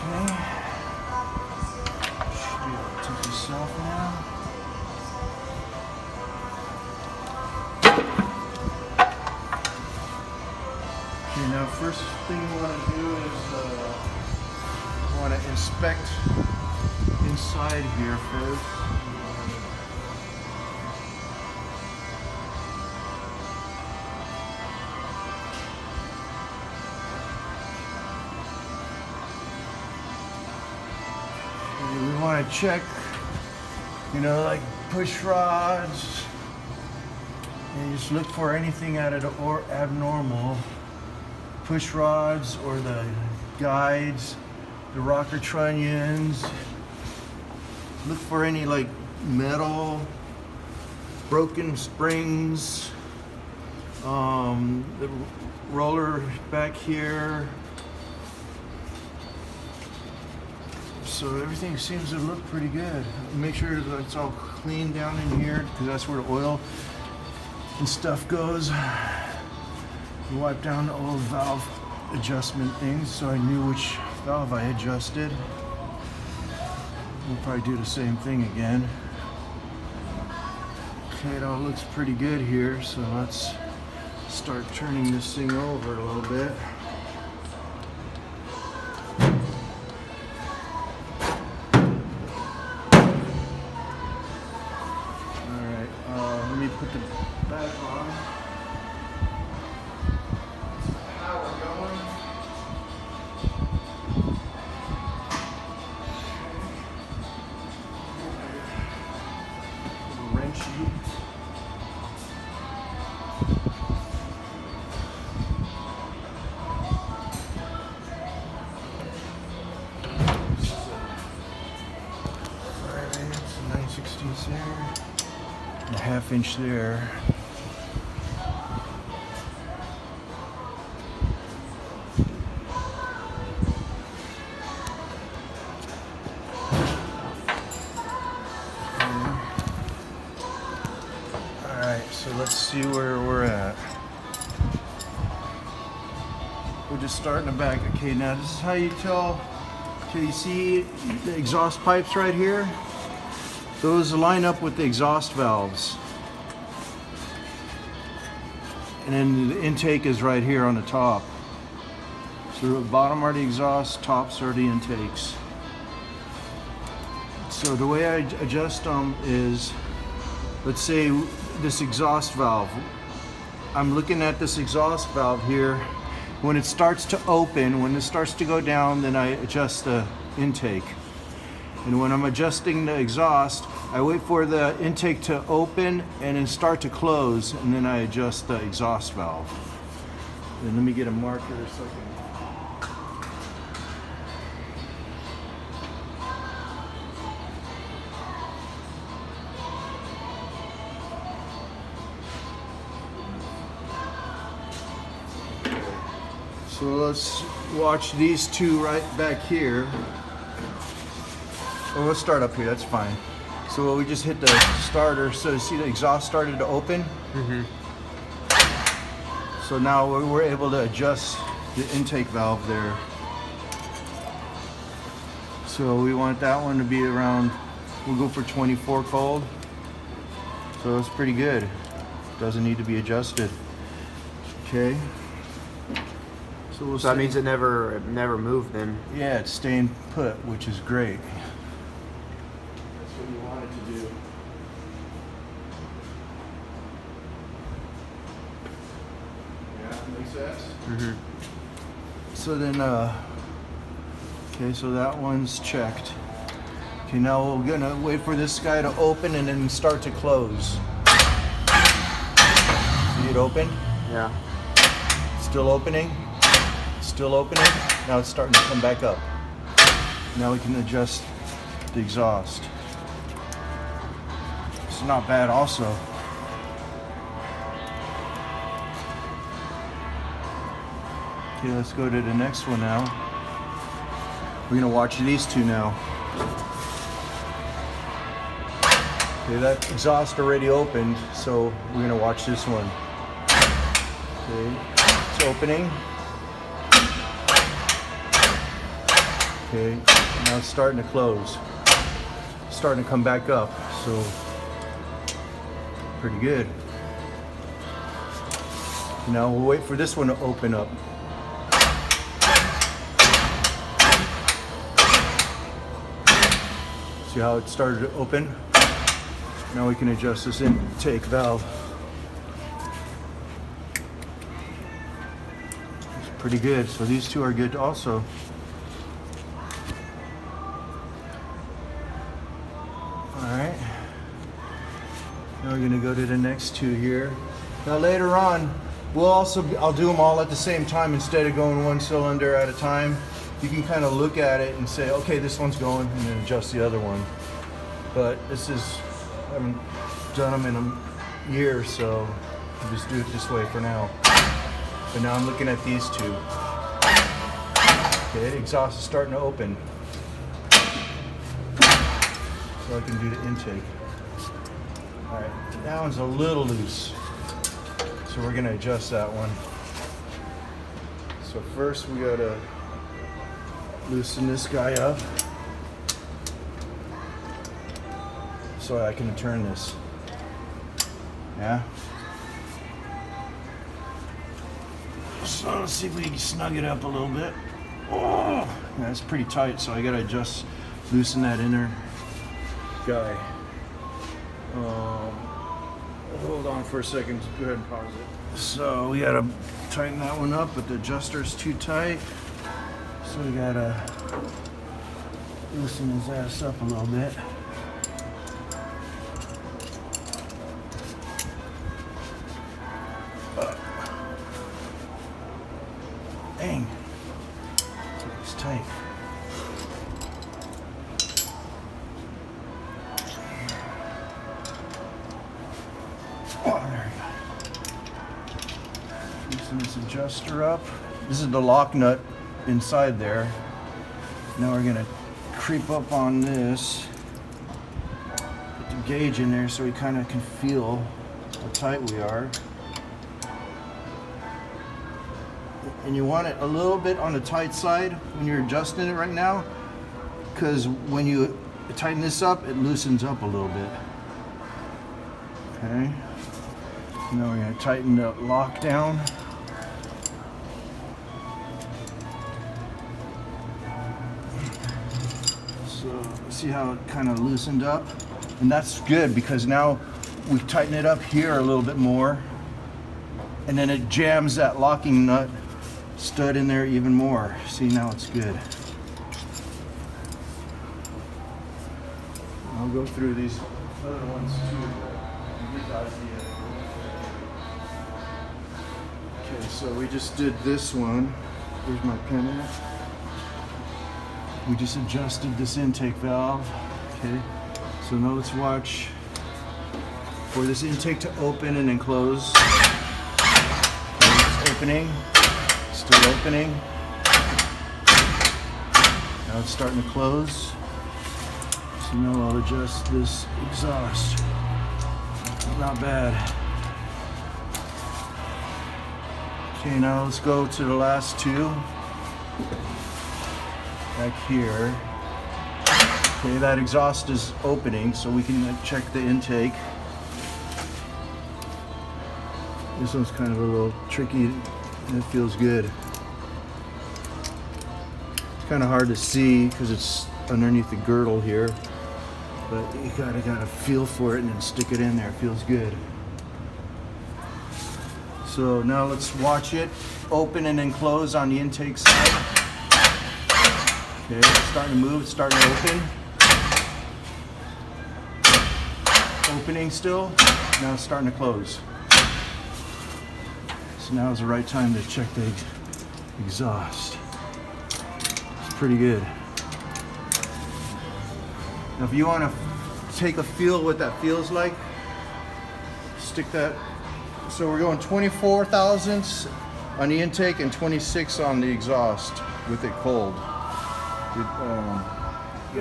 Okay. Should be able to take this off now. Okay, now first thing you want to do is you want to inspect inside here first. We want to check, you know, like push rods, and just look for anything out of the or abnormal. Push rods or the guides, the rocker trunnions. Look for any like metal, broken springs, the roller back here. So everything seems to look pretty good. Make sure that it's all clean down in here because that's where the oil and stuff goes. You wipe down the old valve adjustment things so I knew which valve I adjusted. We'll probably do the same thing again. Okay, it all looks pretty good here, so let's start turning this thing over a little bit. Put the back on. How we're going. Little wrenchy. Alright, it's a 9/16 there. A half inch there. Alright, so let's see where we're at. We'll just start in the back. Okay, now this is how you tell. Okay, you see the exhaust pipes right here? Those line up with the exhaust valves. And then the intake is right here on the top. So the bottom are the exhaust, tops are the intakes. So the way I adjust them is, let's say this exhaust valve. I'm looking at this exhaust valve here. When it starts to open, when it starts to go down, then I adjust the intake. And when I'm adjusting the exhaust, I wait for the intake to open and then start to close, and then I adjust the exhaust valve. And let me get a marker so I can. So let's watch these two right back here. Well, let's start up here, that's fine. So we just hit the starter, so you see the exhaust started to open? Mm-hmm. So now we're able to adjust the intake valve there. So we want that one to be around, we'll go for 24 cold. So it's pretty good. Doesn't need to be adjusted. Okay. So that means it never moved then? Yeah, it's staying put, which is great. What you want it to do. Yeah, makes sense? Mm-hmm. So then, okay, so that one's checked. Okay, now we're gonna wait for this guy to open and then start to close. See it open? Yeah. Still opening? Still opening? Now it's starting to come back up. Now we can adjust the exhaust. It's not bad also. Okay, let's go to the next one now. We're gonna watch these two now. Okay, that exhaust already opened, so we're gonna watch this one. Okay, it's opening. Okay, now it's starting to close. Starting to come back up, so pretty good. Now we'll wait for this one to open up. See how it started to open? Now we can adjust this intake valve. It's pretty good, so these two are good also. Alright, now we're going to go to the next two here. Now later on, I'll do them all at the same time instead of going one cylinder at a time. You can kind of look at it and say, okay, this one's going, and then adjust the other one. But I haven't done them in a year, so I'll just do it this way for now. But now I'm looking at these two. Okay, the exhaust is starting to open. So I can do the intake. All right, that one's a little loose. So we're gonna adjust that one. So first we gotta loosen this guy up so I can turn this. Yeah. So let's see if we can snug it up a little bit. Oh, yeah, it's pretty tight, so I gotta just loosen that inner guy. Hold on for a second. Go ahead and pause it. So we gotta tighten that one up, but the adjuster's too tight. So we gotta loosen his ass up a little bit. Dang, it's tight. Oh, there we go. Loosen this adjuster up. This is the lock nut inside there. Now we're gonna creep up on this, put the gauge in there so we kind of can feel how tight we are. And you want it a little bit on the tight side when you're adjusting it right now, because when you tighten this up, it loosens up a little bit. Okay. Now we're going to tighten the lock down. So see how it kind of loosened up? And that's good because now we tighten it up here a little bit more, and then it jams that locking nut stud in there even more. See, now it's good. I'll go through these other ones too to get the idea. Okay, so we just did this one. Where's my pen at? We just adjusted this intake valve. Okay, so now let's watch for this intake to open and then close. Okay, it's opening. Still opening. Now it's starting to close. So now I'll adjust this exhaust. Not bad. Okay, now let's go to the last two. Back here. Okay, that exhaust is opening, so we can check the intake. This one's kind of a little tricky. It feels good. It's kind of hard to see because it's underneath the girdle here, but you gotta feel for it and then stick it in there. It feels good. So now let's watch it open and then close on the intake side. Okay, it's starting to move. It's starting to open. Opening still. Now it's starting to close. So now is the right time to check the exhaust. It's pretty good. Now if you want to take a feel what that feels like, stick that. So we're going 24 thousandths on the intake and 26 on the exhaust with it cold. You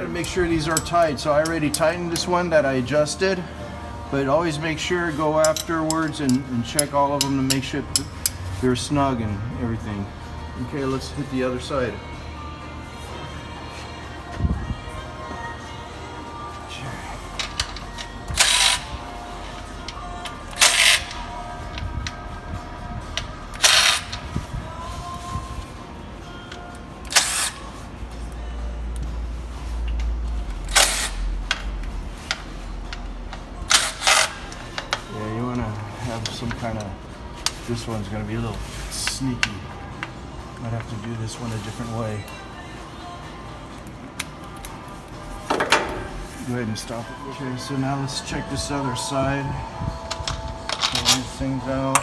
gotta make sure these are tight. So I already tightened this one that I adjusted, but always make sure, go afterwards and check all of them to make sure they're snug and everything. Okay, let's hit the other side. some kind of, this one's gonna be a little sneaky. Might have to do this one a different way. Go ahead and stop it. Okay, so now let's check this other side. Pull these things out.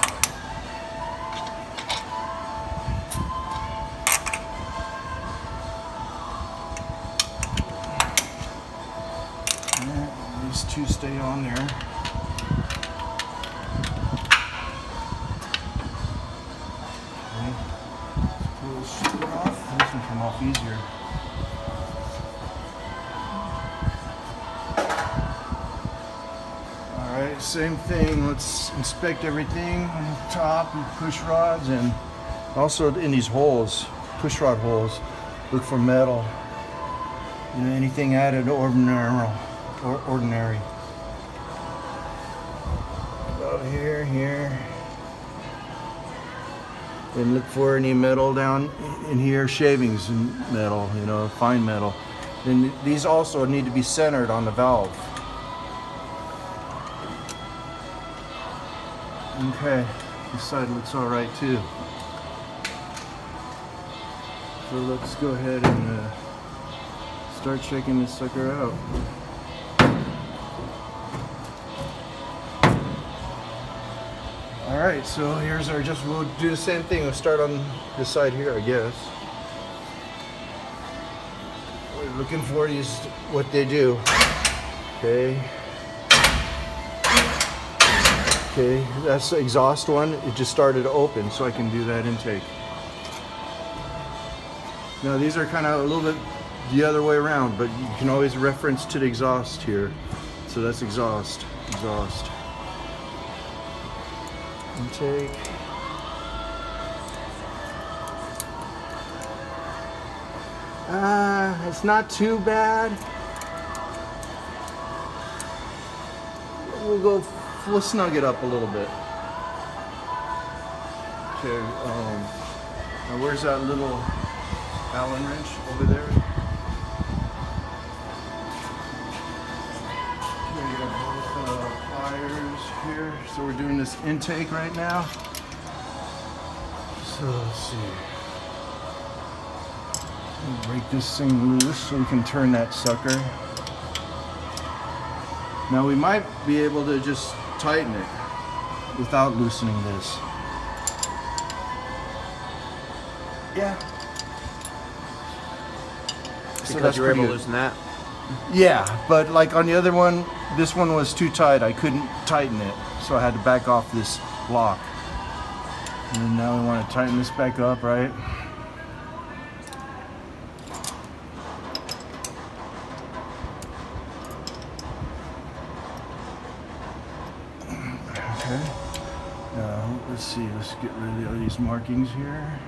Alright, these two stay on there. Okay. Let's pull this shit off. This one come off easier. Alright, same thing. Let's inspect everything on the top and push rods, and also in these holes, push rod holes, look for metal. You know, anything added ordinary. About here. And look for any metal down in here, shavings and metal, you know, fine metal. And these also need to be centered on the valve. Okay, this side looks all right too. So let's go ahead and start checking this sucker out. All right, so here's our, we'll do the same thing. We'll start on this side here, I guess. What we're looking for is what they do. Okay. Okay, that's the exhaust one. It just started to open, so I can do that intake. Now these are kind of a little bit the other way around, but you can always reference to the exhaust here. So that's exhaust. Intake. It's not too bad. We'll snug it up a little bit. Okay, now where's that little Allen wrench over there? Okay, we got both pliers here. So we're doing this intake right now. So let's see. Break this thing loose so we can turn that sucker. Now we might be able to just tighten it without loosening this. Yeah. So because you were able to loosen that? Yeah, but like on the other one, this one was too tight. I couldn't tighten it, so I had to back off this lock. And then now we want to tighten this back up, right? Okay. Now, let's see. Let's get rid of these markings here.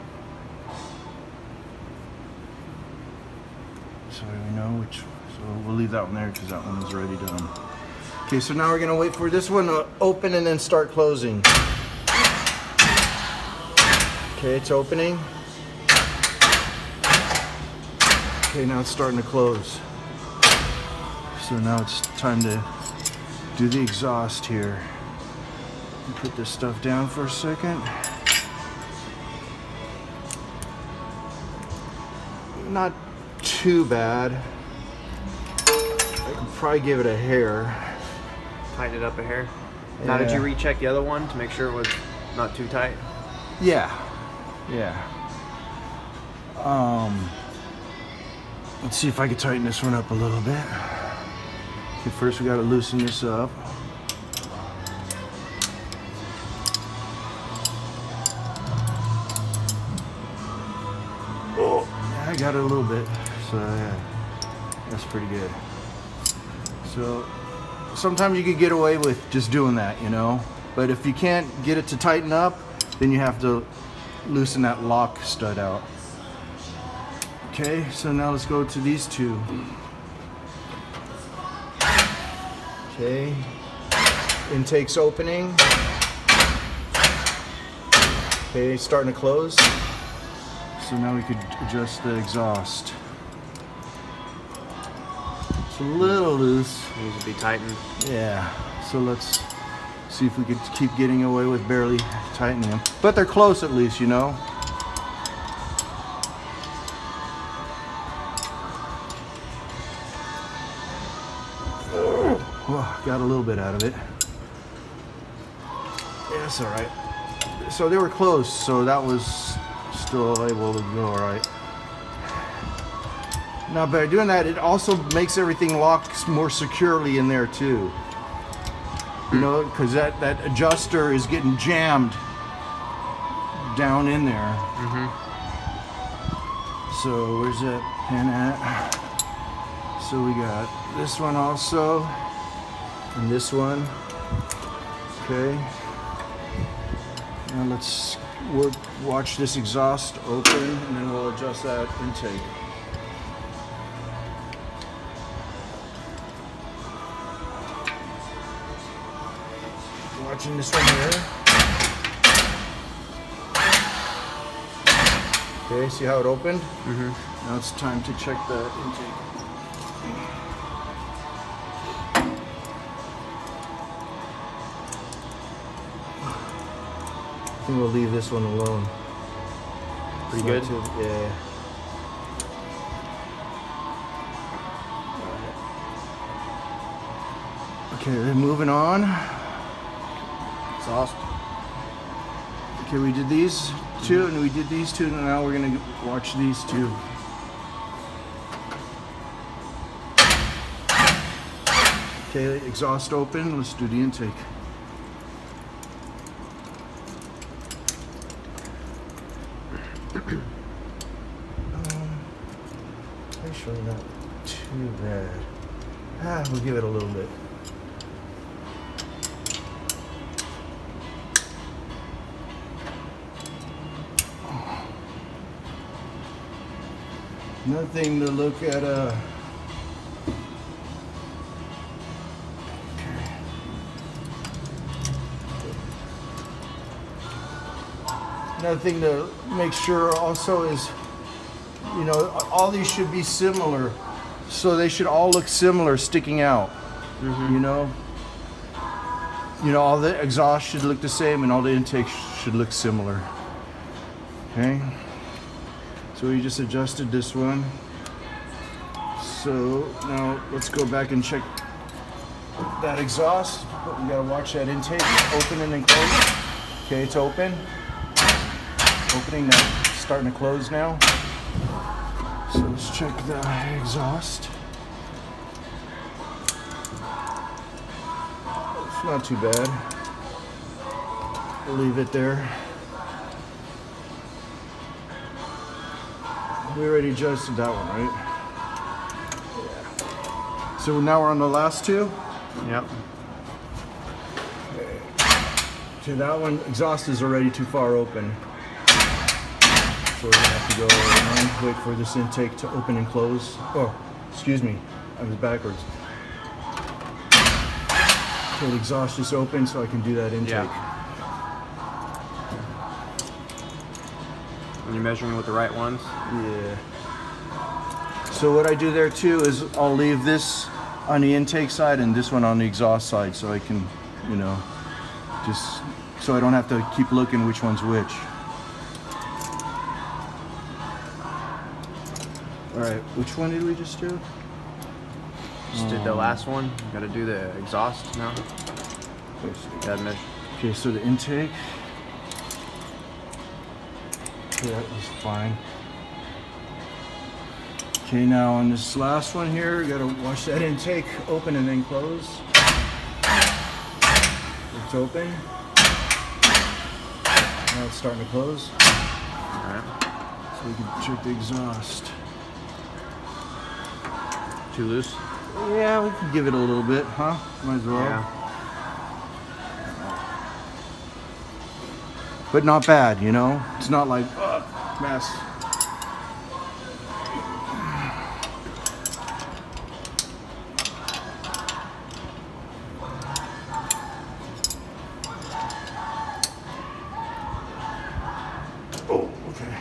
So we know which. So we'll leave that one there because that one is already done. Okay, so now we're gonna wait for this one to open and then start closing. Okay, it's opening. Okay, now it's starting to close. So now it's time to do the exhaust here. Put this stuff down for a second. Not too bad. I could probably give it a hair. Tighten it up a hair. Yeah. Now, did you recheck the other one to make sure it was not too tight? Yeah. Let's see if I can tighten this one up a little bit. Okay, first we gotta loosen this up. Oh, yeah, I got it a little bit. So yeah, that's pretty good. So sometimes you could get away with just doing that, you know. But if you can't get it to tighten up, then you have to loosen that lock stud out. Okay, so now let's go to these two. Okay, intake's opening. Okay, starting to close. So now we could adjust the exhaust. It's a little loose. Needs to be tightened. Yeah, so let's See if we could keep getting away with barely tightening them. But they're close at least, you know. Oh, got a little bit out of it. Yeah, that's all right. So they were close, so that was still able to go all right. Now, by doing that, it also makes everything lock more securely in there too. You know, because that adjuster is getting jammed down in there. So where's that pin at? So we got this one also, and this one. Okay. Now let's watch this exhaust open, and then we'll adjust that intake. Watching this one here. Okay, see how it opened? Now it's time to check the intake. I think we'll leave this one alone. Pretty good? Yeah. Okay, then moving on. Exhaust. Okay, we did these two and we did these two, and now we're gonna watch these two. Okay, exhaust open, let's do the intake. Actually not too bad. We'll give it a little bit. Nothing to look at. Another thing to make sure also is, you know, all these should be similar, so they should all look similar sticking out. You know, all the exhaust should look the same, and all the intakes should look similar. Okay. So we just adjusted this one. So now let's go back and check that exhaust. But we gotta watch that intake open and then close. Okay, it's open. Opening now, starting to close now. So let's check the exhaust. It's not too bad. We'll leave it there. We already adjusted that one, right? Yeah. So now we're on the last two? Yep. Okay, that one, exhaust is already too far open. So we're gonna have to go around, wait for this intake to open and close. Oh, excuse me, I was backwards. Okay, the exhaust is open, so I can do that intake. Yeah. And you're measuring with the right ones? Yeah. So what I do there too is I'll leave this on the intake side and this one on the exhaust side, so I can, you know, just so I don't have to keep looking which one's which. All right, which one did we just do? Just did the last one. Got to do the exhaust now. Gotta measure. Okay, so the intake. Okay, that was fine. Okay, now on this last one here, gotta watch that intake open and then close. It's open. Now it's starting to close. Alright. So we can check the exhaust. Too loose? Yeah, we can give it a little bit, huh? Might as well. Yeah. But not bad, you know? It's not like, mess. Oh, okay.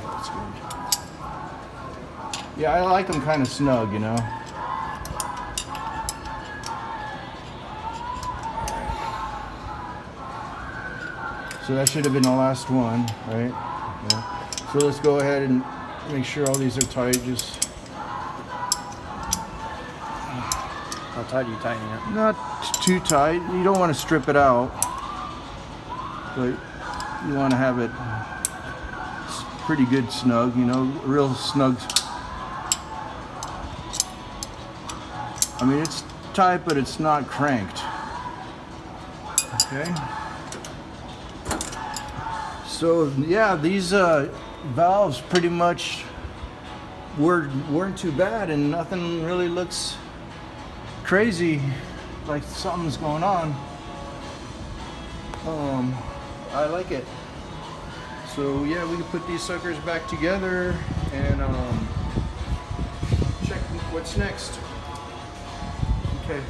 That's good. Yeah, I like them kind of snug, you know. So that should have been the last one, right? Yeah. So let's go ahead and make sure all these are tight. Just How tight are you tightening it? not too tight. You don't want to strip it out, but you want to have it pretty good snug, you know, real snug. I mean, it's tight, but it's not cranked. Okay. So yeah, these valves pretty much weren't too bad, and nothing really looks crazy like something's going on. I like it. So yeah, we can put these suckers back together and check what's next. Okay.